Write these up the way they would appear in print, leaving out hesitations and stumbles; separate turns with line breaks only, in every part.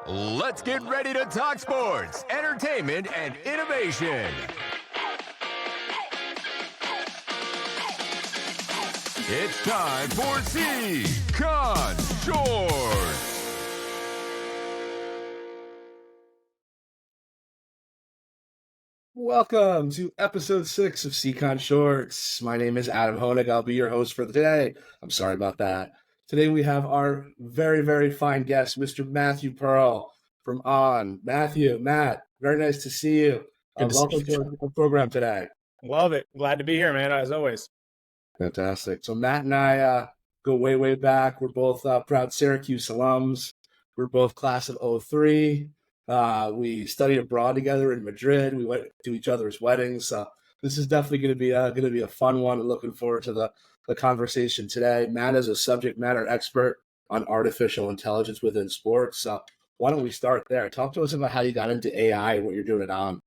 Let's get ready to talk sports, entertainment, and innovation. It's time for SEICon Shorts.
Welcome to episode 6 of SEICon Shorts. My name is Adam Honig. I'll be your host for today. I'm sorry about that. Today we have our very, very fine guest, Mr. Matthew Perl from On. Matt, very nice to see you.
Good to see
Welcome to our program today.
Love it. Glad to be here, man, as always.
Fantastic. So Matt and I go way, way back. We're both proud Syracuse alums. We're both class of '03. We studied abroad together in Madrid. We went to each other's weddings. This is definitely going to be a fun one. I'm looking forward to the conversation today. Matt is a subject matter expert on artificial intelligence within sports. Why don't we start there? Talk to us about how you got into AI and what you're doing at On.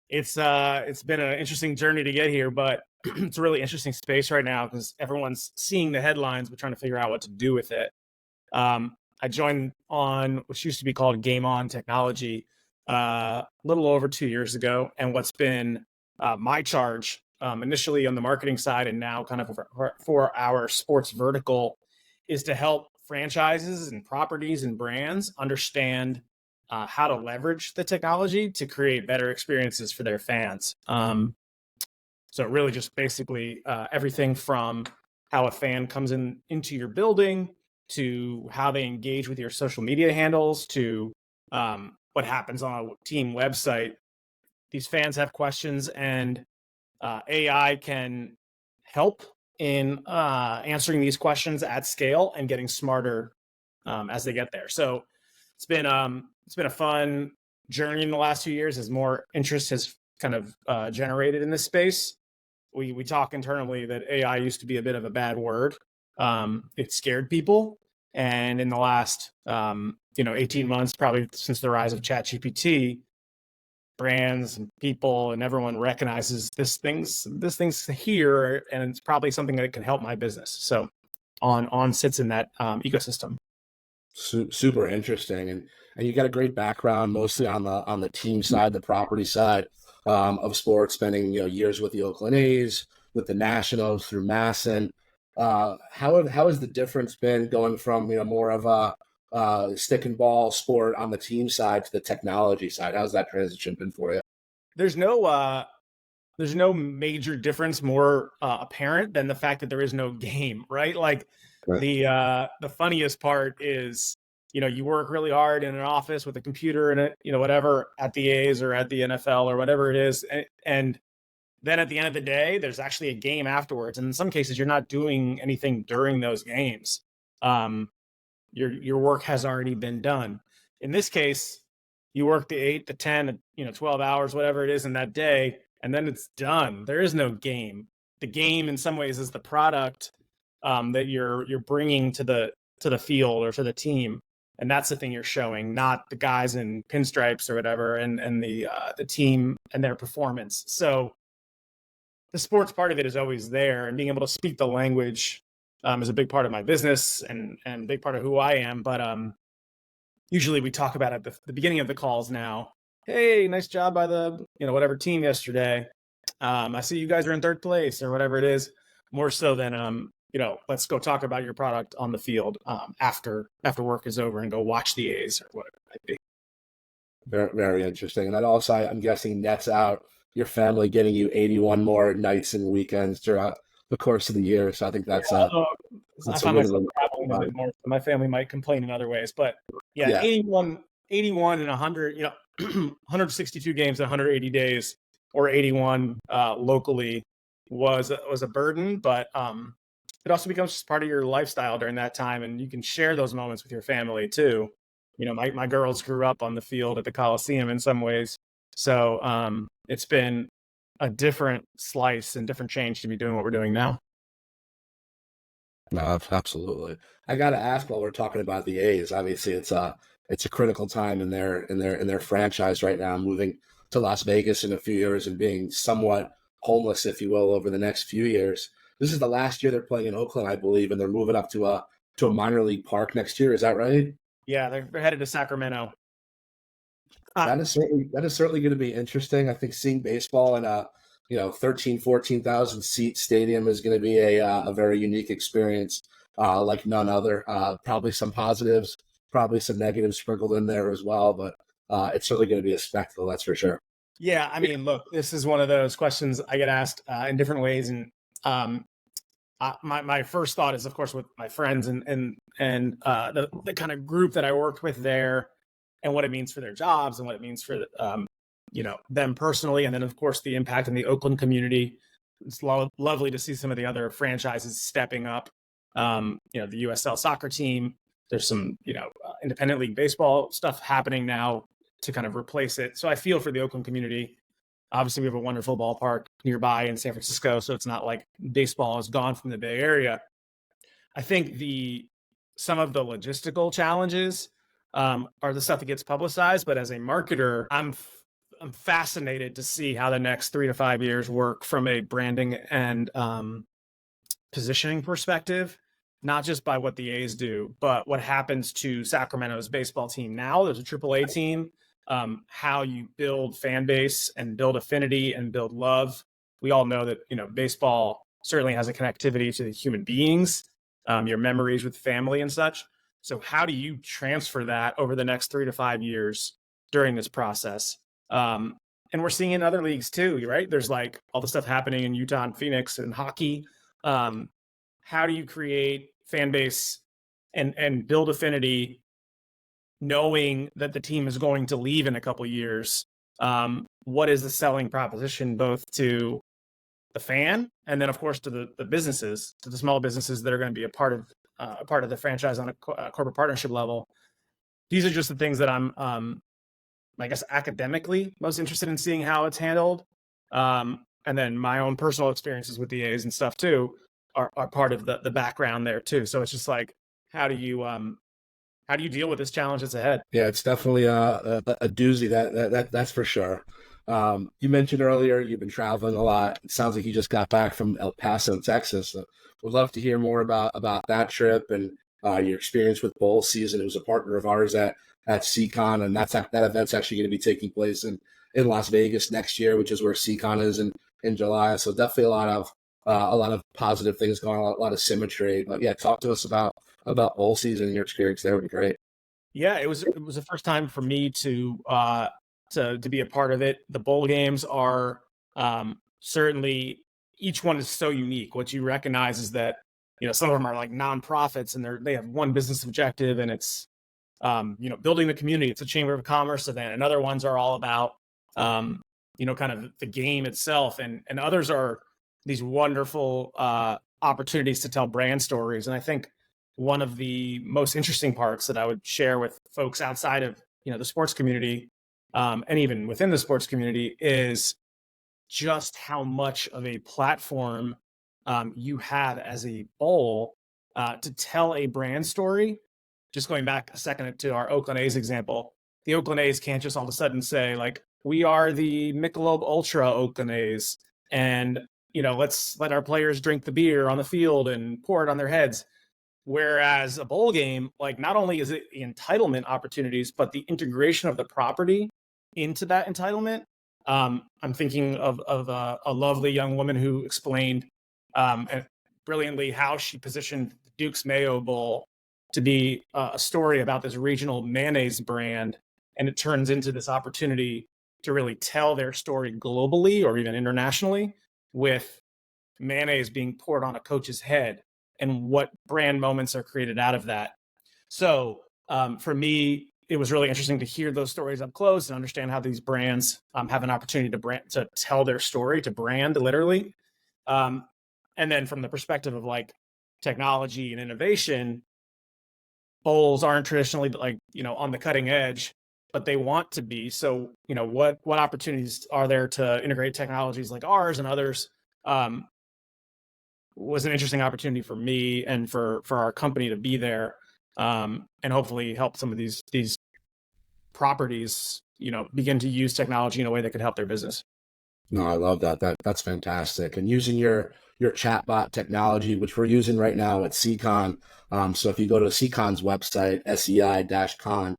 It's been an interesting journey to get here, but it's a really interesting space right now because everyone's seeing the headlines but trying to figure out what to do with it. I joined On, which used to be called Game On Technology, a little over 2 years ago. And what's been my charge, initially on the marketing side and now kind of for our sports vertical, is to help franchises and properties and brands understand how to leverage the technology to create better experiences for their fans. So really just basically everything from how a fan comes into your building to how they engage with your social media handles to what happens on a team website. These fans have questions and AI can help in answering these questions at scale and getting smarter as they get there. So it's been a fun journey in the last 2 years as more interest has kind of generated in this space. We talk internally that AI used to be a bit of a bad word. It scared people. And in the last 18 months, probably since the rise of ChatGPT, brands and people and everyone recognizes this thing's here, and it's probably something that can help my business. So on sits in that ecosystem.
Super interesting, and you got a great background, mostly on the team side, the property side of sports, spending years with the Oakland A's, with the Nationals through Masson. How has the difference been going from more of a stick and ball sport on the team side to the technology side? How's that transition been for you?
There's no major difference more apparent than the fact that there is no game, right? Like the funniest part is, you work really hard in an office with a computer and whatever at the A's or at the NFL or whatever it is. And then at the end of the day, there's actually a game afterwards. And in some cases, you're not doing anything during those games. Your work has already been done. In this case, you work the 8 to 10, 12 hours, whatever it is in that day, and then it's done. There is no game. The game in some ways is the product that you're bringing to the field or to the team. And that's the thing you're showing, not the guys in pinstripes or whatever, and the team and their performance. So the sports part of it is always there, and being able to speak the language is a big part of my business and a big part of who I am. But usually we talk about at the beginning of the calls now, hey, nice job by the whatever team yesterday. I see you guys are in third place or whatever it is, more so than let's go talk about your product on the field after work is over and go watch the A's or whatever it might be.
Very, very interesting. And that also, I'm guessing, nets out your family getting you 81 more nights and weekends throughout the course of the year. So I think that's
I find myself traveling a bit more. So my family might complain in other ways, but yeah. 81 and 100, 162 games in 180 days or 81 locally was a burden, but it also becomes just part of your lifestyle during that time, and you can share those moments with your family too. My girls grew up on the field at the Coliseum in some ways, so it's been a different slice and different change to be doing what we're doing now.
No, absolutely. I got to ask, while we're talking about the A's, obviously it's a critical time in their franchise right now, moving to Las Vegas in a few years and being somewhat homeless, if you will, over the next few years. This is the last year they're playing in Oakland, I believe, and they're moving up to a minor league park next year. Is that right?
Yeah, they're headed to Sacramento.
That is certainly going to be interesting. I think seeing baseball in a 13, 14,000 seat stadium is going to be a very unique experience, like none other. Probably some positives, probably some negatives sprinkled in there as well, but it's certainly going to be a spectacle, that's for sure.
Yeah, I mean, look, this is one of those questions I get asked in different ways, and um, my first thought is, of course, with my friends and the kind of group that I worked with there, and what it means for their jobs and what it means for them personally, and then of course the impact in the Oakland community. It's lovely to see some of the other franchises stepping up. The USL soccer team. There's some independent league baseball stuff happening now to kind of replace it. So I feel for the Oakland community. Obviously, we have a wonderful ballpark nearby in San Francisco, so it's not like baseball is gone from the Bay Area. I think some of the logistical challenges are the stuff that gets publicized, but as a marketer, I'm fascinated to see how the next 3 to 5 years work from a branding and positioning perspective, not just by what the A's do, but what happens to Sacramento's baseball team now. There's a AAA team. How you build fan base and build affinity and build love. We all know that baseball certainly has a connectivity to the human beings, your memories with family and such. So how do you transfer that over the next 3 to 5 years during this process? And we're seeing in other leagues too, right? There's like all the stuff happening in Utah and Phoenix and hockey. How do you create fan base and build affinity, knowing that the team is going to leave in a couple of years? What is the selling proposition, both to the fan and then, of course, to the businesses, to the small businesses that are going to be a part of the franchise on a corporate partnership level? These are just the things that I'm, I guess, academically most interested in seeing how it's handled. And then my own personal experiences with the A's and stuff too are part of the background there too. So it's just like, how do you deal with this challenge that's ahead?
Yeah, it's definitely a doozy. That's for sure. You mentioned earlier you've been traveling a lot. It sounds like you just got back from El Paso, Texas. So we'd love to hear more about that trip and your experience with bowl season. It was a partner of ours at SEICon, and that event's actually going to be taking place in Las Vegas next year, which is where SEICon is in July. So definitely a lot of positive things going on, a lot of symmetry. But yeah, talk to us about bowl season and your experience there would be great.
Yeah, it was the first time for me to be a part of it. The bowl games are certainly, each one is so unique. What you recognize is that some of them are like nonprofits and they have one business objective, and it's building the community. It's a Chamber of Commerce event, and other ones are all about kind of the game itself, and others are these wonderful opportunities to tell brand stories. And I think one of the most interesting parts that I would share with folks outside of the sports community, and even within the sports community, is just how much of a platform you have as a bowl to tell a brand story. Just going back a second to our Oakland A's example, the Oakland A's can't just all of a sudden say, like, we are the Michelob Ultra Oakland A's, and let's let our players drink the beer on the field and pour it on their heads. Whereas a bowl game, like, not only is it the entitlement opportunities, but the integration of the property into that entitlement. I'm thinking of a lovely young woman who explained brilliantly how she positioned Duke's Mayo Bowl to be a story about this regional mayonnaise brand, and it turns into this opportunity to really tell their story globally or even internationally, with mayonnaise being poured on a coach's head, and what brand moments are created out of that. So for me, it was really interesting to hear those stories up close and understand how these brands have an opportunity to tell their story, to brand literally. And then from the perspective of like technology and innovation, bowls aren't traditionally like, on the cutting edge, but they want to be. So, what opportunities are there to integrate technologies like ours and others? Was an interesting opportunity for me and for our company to be there, and hopefully help some of these properties, begin to use technology in a way that could help their business.
No, I love that. That's fantastic. And using your your chatbot technology, which we're using right now at SEICon. So if you go to SEICon's website, sei-con.org,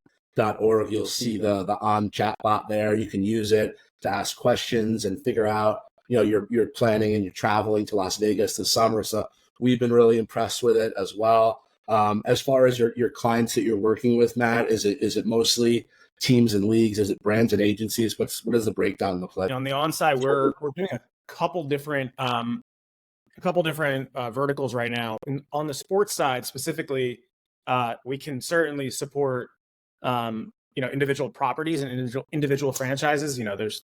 you'll see the on chatbot there. You can use it to ask questions and figure out, you're planning and you're traveling to Las Vegas this summer. So we've been really impressed with it as well. As far as your clients that you're working with, Matt, is it mostly teams and leagues? Is it brands and agencies? What does the breakdown look like?
On the on-site, we're doing a couple different verticals right now. And on the sports side specifically, we can certainly support individual properties and individual franchises.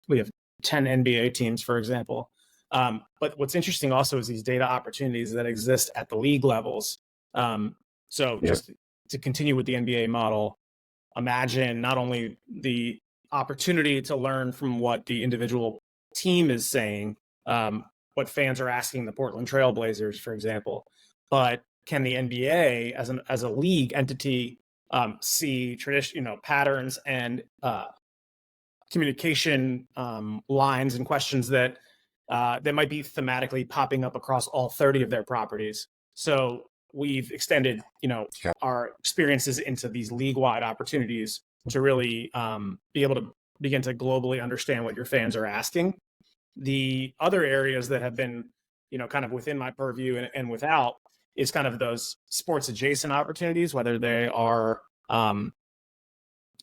We have 10 NBA teams, for example. But what's interesting also is these data opportunities that exist at the league levels. Just to continue with the NBA model, imagine not only the opportunity to learn from what the individual team is saying, what fans are asking the Portland Trail Blazers, for example, but can the NBA as a league entity see patterns and communication lines and questions that might be thematically popping up across all 30 of their properties. So we've extended, our experiences into these league-wide opportunities to really be able to begin to globally understand what your fans are asking. The other areas that have been, kind of within my purview and without is kind of those sports adjacent opportunities, whether they are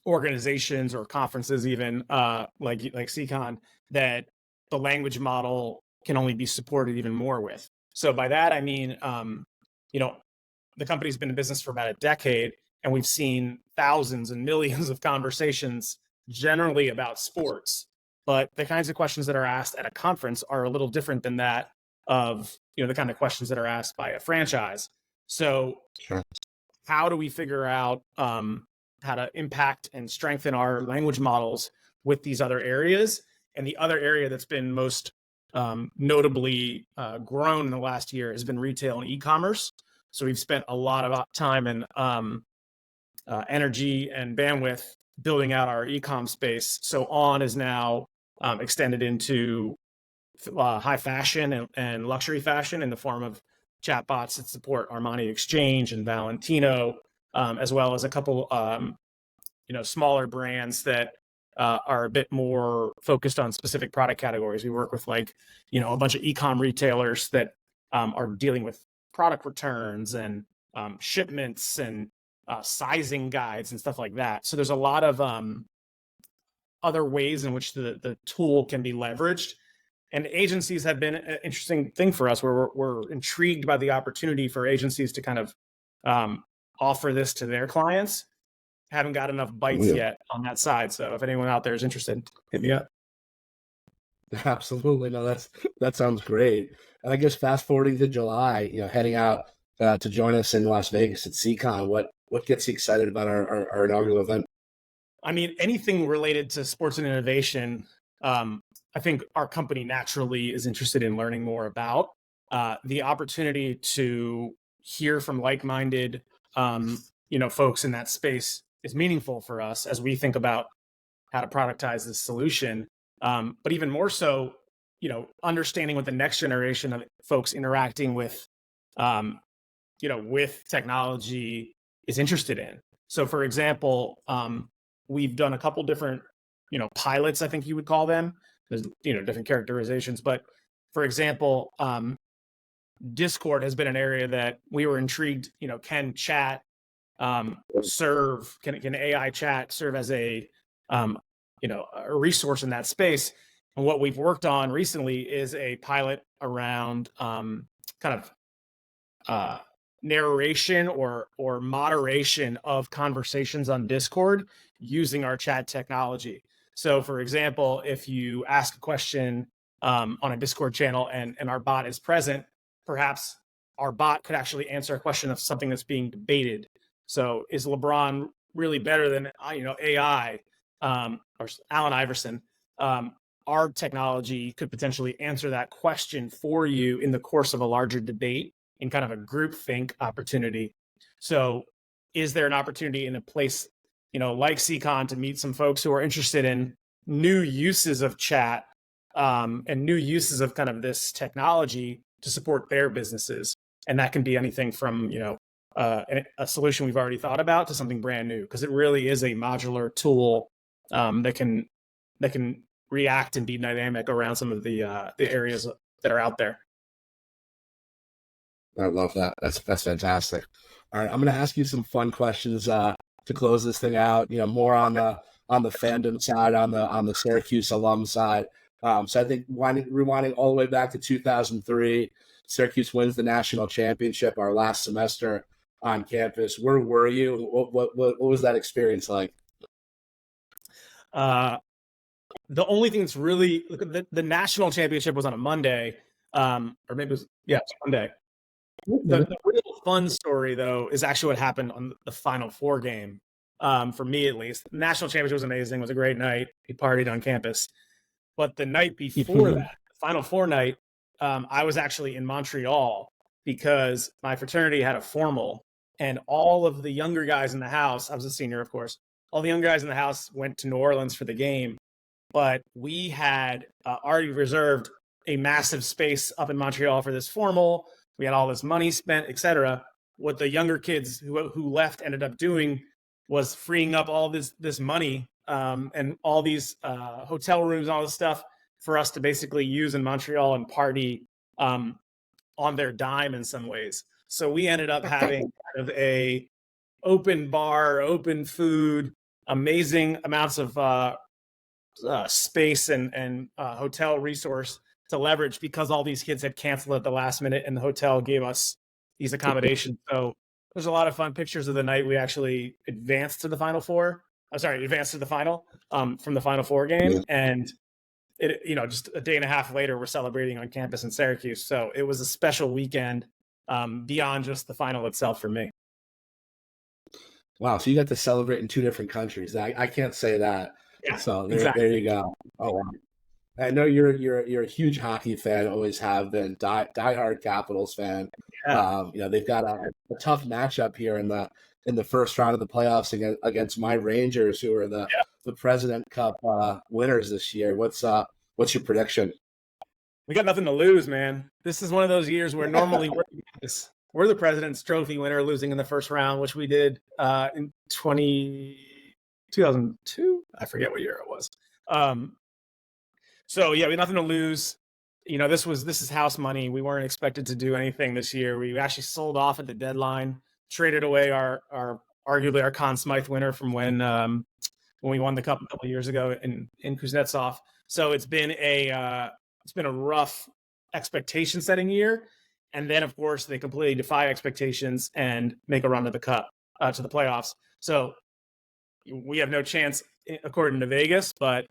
organizations or conferences, even like SEICon, that the language model can only be supported even more with. So by that, I mean, the company's been in business for about a decade, and we've seen thousands and millions of conversations generally about sports. But the kinds of questions that are asked at a conference are a little different than that of, the kind of questions that are asked by a franchise. So how do we figure out how to impact and strengthen our language models with these other areas? And the other area that's been most notably grown in the last year has been retail and e-commerce. So we've spent a lot of time and energy and bandwidth building out our e-com space. So On is now extended into high fashion and luxury fashion in the form of chatbots that support Armani Exchange and Valentino, as well as a couple smaller brands that are a bit more focused on specific product categories. We work with a bunch of e-com retailers that are dealing with product returns and shipments and sizing guides and stuff like that. So there's a lot of other ways in which the tool can be leveraged. And agencies have been an interesting thing for us, where we're intrigued by the opportunity for agencies to kind of offer this to their clients. Haven't got enough bites yet on that side. So if anyone out there is interested, hit me up.
Absolutely. No, that sounds great. And I guess fast forwarding to July, heading out to join us in Las Vegas at SEICon, what gets you excited about our inaugural event?
I mean, anything related to sports and innovation, I think our company naturally is interested in learning more about. The opportunity to hear from like-minded, folks in that space is meaningful for us as we think about how to productize this solution. But even more so, understanding what the next generation of folks interacting with, with technology is interested in. So, for example, we've done a couple different, pilots, I think you would call them. There's, different characterizations. But for example, Discord has been an area that we were intrigued, can chat serve, can AI chat serve as a resource in that space? And what we've worked on recently is a pilot around narration or moderation of conversations on Discord using our chat technology. So, for example, if you ask a question on a Discord channel and our bot is present, perhaps our bot could actually answer a question of something that's being debated. So, is LeBron really better than AI or Allen Iverson? Our technology could potentially answer that question for you in the course of a larger debate in kind of a groupthink opportunity. So, is there an opportunity in a place like SEICon to meet some folks who are interested in new uses of chat and new uses of kind of this technology to support their businesses. And that can be anything from, a solution we've already thought about to something brand new, because it really is a modular tool that can react and be dynamic around some of the areas that are out there.
I love that. That's fantastic. All right, I'm going to ask you some fun questions to close this thing out. More on the fandom side, on the Syracuse alum side. So I think rewinding all the way back to 2003, Syracuse wins the national championship our last semester on campus. Where were you? What was that experience like?
The only thing that's really the national championship was on a Monday, or maybe it was Monday. The real fun story, though, is actually what happened on the Final Four game. For me, at least, the national championship was amazing. It was a great night. We partied on campus. But the night before that, the Final Four night, I was actually in Montreal because my fraternity had a formal, and all of the younger guys in the house, I was a senior, of course, all the younger guys in the house went to New Orleans for the game. But we had already reserved a massive space up in Montreal for this formal. We had all this money spent, etc. What the younger kids who left ended up doing was freeing up all this money and all these hotel rooms and all this stuff for us to basically use in Montreal and party on their dime in some ways. So we ended up having kind of a open bar, open food, amazing amounts of space and hotel resource to leverage because all these kids had canceled at the last minute and the hotel gave us these accommodations. So there's a lot of fun pictures of the night we actually advanced to the Final Four. Advanced to the final from the Final Four game. And it, just a day and a half later, we're celebrating on campus in Syracuse. So it was a special weekend beyond just the final itself for me.
Wow. So you got to celebrate in two different countries. I can't say that.
Yeah,
so
exactly.
There you go. Oh, wow. I know you're a huge hockey fan, always have been, diehard Capitals fan.
Yeah.
They've got a tough matchup here in the first round of the playoffs against my Rangers, who are the President Cup winners this year. What's your prediction?
We got nothing to lose, man. This is one of those years where normally we're the President's Trophy winner, losing in the first round, which we did in 2002. I forget what year it was. So yeah, we had nothing to lose. This is house money. We weren't expected to do anything this year. We actually sold off at the deadline, traded away our arguably our Conn Smythe winner from when we won the cup a couple of years ago in Kuznetsov. So it's been a rough expectation setting year. And then of course they completely defy expectations and make a run to the cup, to the playoffs. So we have no chance according to Vegas, but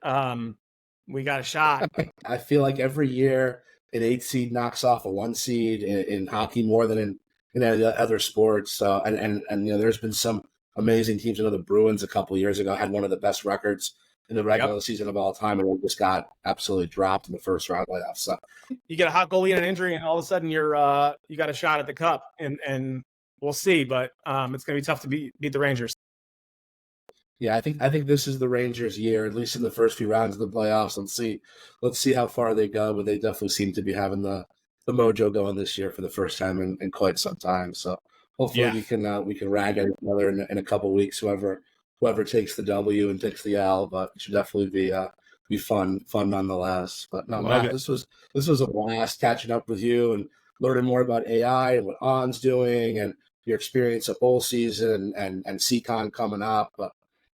we got a shot.
I feel like every year an 8 seed knocks off a 1 seed in hockey more than in other sports. And there's been some amazing teams. I know the Bruins a couple of years ago had one of the best records in the regular season of all time, and we just got absolutely dropped in the first round playoffs. So
you get a hot goalie and an injury, and all of a sudden you got a shot at the cup, and we'll see. But it's going to be tough to beat the Rangers.
Yeah, I think this is the Rangers' year, at least in the first few rounds of the playoffs. Let's see how far they go, but they definitely seem to be having the mojo going this year for the first time in quite some time. So hopefully we can rag at each other in a couple of weeks, whoever takes the W and takes the L. But it should definitely be fun nonetheless. But no, Matt, this was a blast catching up with you and learning more about AI and what On's doing and your experience at bowl season and SEICon coming up. But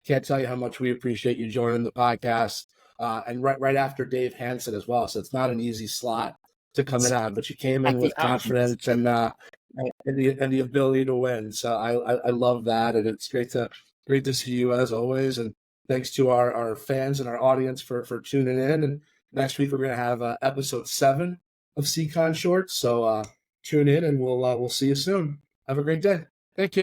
can't tell you how much we appreciate you joining the podcast, and right after Dave Hansen as well. So it's not an easy slot to come in on, but you came in with confidence and the ability to win. So I love that, and it's great to see you as always. And thanks to our fans and our audience for tuning in. And next week we're going to have episode 7 of SEICon Shorts. So tune in, and we'll see you soon. Have a great day.
Thank you.